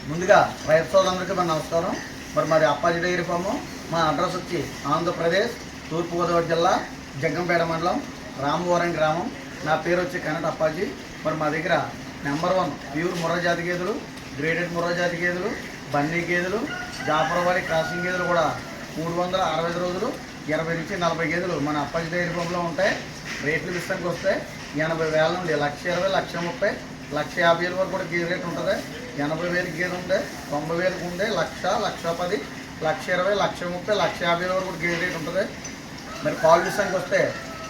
ముందుగా రైతు సోదరులందరికీ మన నమస్కారం. మాది అప్పాజీ డైరీ ఫాము. మా అడ్రస్ వచ్చి ఆంధ్రప్రదేశ్ తూర్పుగోదావరి జిల్లా జగ్గంపేట మండలం రామవరం గ్రామం. నా పేరు వచ్చి కనట అప్పాజీ. మా దగ్గర నెంబర్ 1 ప్యూర్ ముర్రా జాతి గేదెలు, గ్రేడెడ్ ముర్రా జాతి గేదెలు, బన్నీ గేదెలు, జాఫర్వారి క్రాసింగ్ గేదెలు కూడా 365 రోజులు 20 నుంచి 40 గేదెలు మన అప్పాజీ డైరీ ఫామ్లో ఉంటాయి. రేట్ల విషయానికి వస్తే 80,000 నుండి 1,20,000, 1,30,000, 1,50,000 వరకు కూడా గేదె రేట్ ఉంటుంది. 80,000 గేదె ఉండే, 90,000 ఉండే, 1,00,000, 1,10,000, 1,20,000, 1,30,000, 1,50,000 వరకు కూడా గేదె రేట్ ఉంటుంది. పాలు విషయానికి వస్తే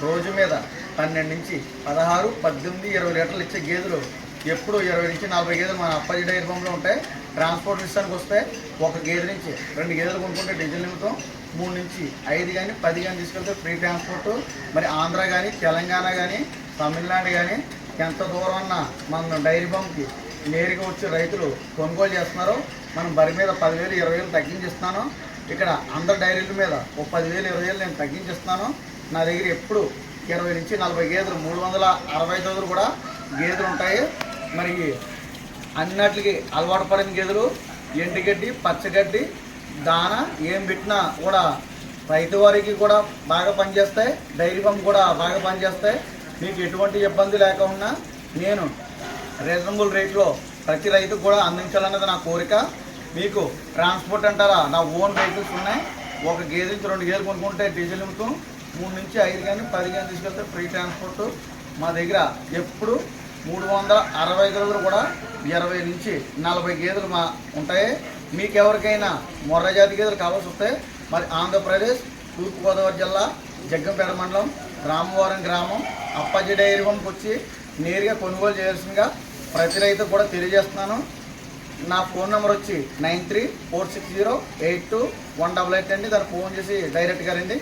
రోజు మీద 12 నుంచి 16, 18, 20 లీటర్లు ఇచ్చే గేదెలు ఎప్పుడు 20 నుంచి 40 గేదెలు మన అప్పాజీ డైరీ ఫామ్లో ఉంటాయి. ట్రాన్స్పోర్ట్ విషయానికి వస్తే ఒక గేదె నుంచి 2 గేదెలు కొనుక్కుంటే డీజిల్ నిమిత్తం 3 నుంచి 5 కానీ 10 కానీ తీసుకెళ్తే ఫ్రీ ట్రాన్స్పోర్ట్. ఆంధ్ర కానీ, తెలంగాణ కానీ, తమిళనాడు కానీ ఎంత దూరం అన్నా మన డైరీ ఫామ్కి నేరుగా వచ్చి రైతులు కొనుగోలు చేస్తున్నారు. మనం బరి మీద 10,000, 20,000 తగ్గించిస్తున్నాను. ఇక్కడ అందరు డైరీల మీద ఒక 10,000, 20,000 నేను తగ్గించిస్తున్నాను. నా దగ్గర ఎప్పుడు 20 నుంచి 40 గేదెలు, 365 రోజులు కూడా గేదెలు ఉంటాయి. అన్నిటికి అలవాటు పడిన గేదెలు ఎండుగడ్డి, పచ్చగడ్డి, దాన ఏం పెట్టినా కూడా రైతు వారికి కూడా బాగా పనిచేస్తాయి. డైరీ ఫామ్ కూడా బాగా పనిచేస్తాయి. మీకు ఎటువంటి ఇబ్బంది లేకుండా నేను రీజనబుల్ రేట్లో ప్రతి రైతుకు కూడా అందించాలన్నది నా కోరిక. మీకు ట్రాన్స్పోర్ట్ అంటారా, నా ఓన్ వెహికల్స్ ఉన్నాయి. ఒక గేదె నుంచి 2 గేదెలు కొనుక్కుంటే డీజిల్ నిమిత్తం 3 నుంచి 5 కానీ 10 కానీ తీసుకెళ్తే ఫ్రీ ట్రాన్స్పోర్ట్. మా దగ్గర ఎప్పుడు 365 రోజులు కూడా 20 నుంచి 40 గేదెలు ఉంటాయి. మీకు ఎవరికైనా ముర్రా జాతి గేదెలు కావాల్సి వస్తే ఆంధ్రప్రదేశ్ తూర్పుగోదావరి జిల్లా జగ్గంపేట మండలం రామవరం గ్రామం అప్పాజీ డైరీ ఫామ్కి వచ్చి నేరుగా కొనుగోలు చేయాల్సిందిగా ప్రతి రైతు కూడా తెలియజేస్తున్నాను. నా ఫోన్ నెంబర్ వచ్చి 9346082188 అండి. దాన్ని ఫోన్ చేసి డైరెక్ట్గా రండి.